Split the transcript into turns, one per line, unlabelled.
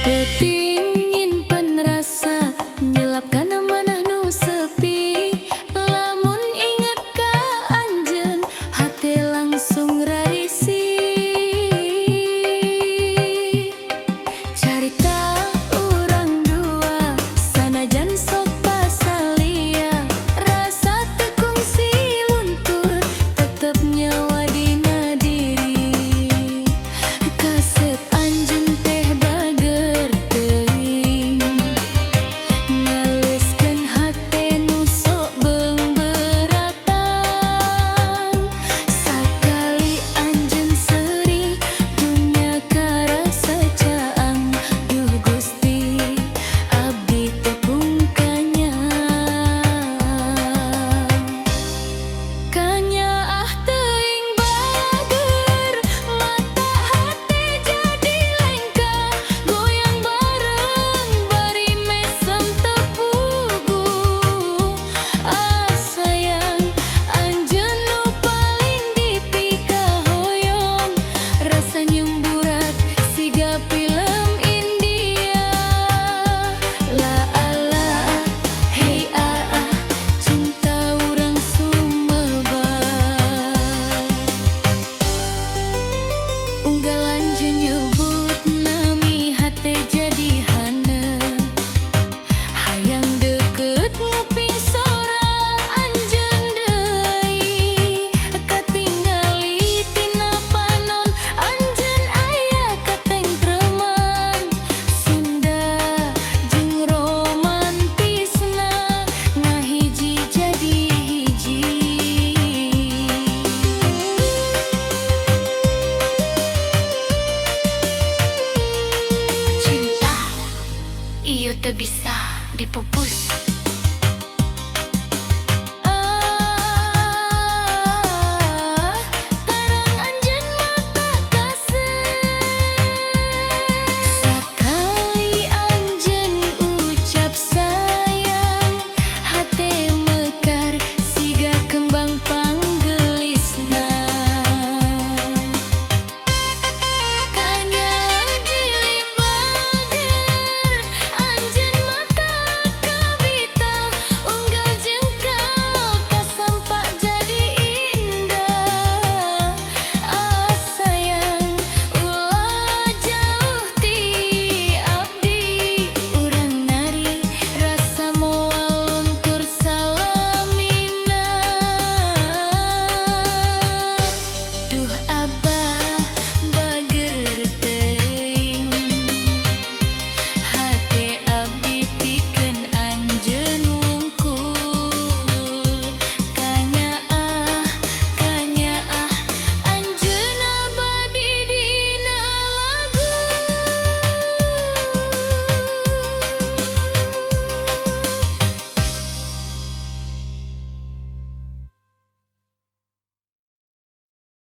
Ketingin pen rasa nyelapkan amanah nu sepi. Lamun inget ka anjeun hate langsung rarisi. Carita urang dua sanajan sok pasalia, rasa teu kungsi luntur tetep nyawa dina diri. Kaset anjeun teh bager teuing, ngaleskeun hate nu sok beungberatan. Sakali anjeun seuring dunya karasa caang. Duh Gusti, abdi teh kanya ah teuing bager, mata hate jadi lengka, goyang bareng bari mesem tepugu. Ah sayang, anjeun nu paling dipika hoyong, rasa nyemburat siga film India. La ala, hei cinta urang sumebar. Unggal anjeun nyebut nami hate jadi handeup, hayang deukeut nguping sora anjeun deui. Katingali tina panon anjeun aya katengtreman, Sunda jeung romantisna ngahiji jadi hiji. Cinta ieu teu bisa dipupus.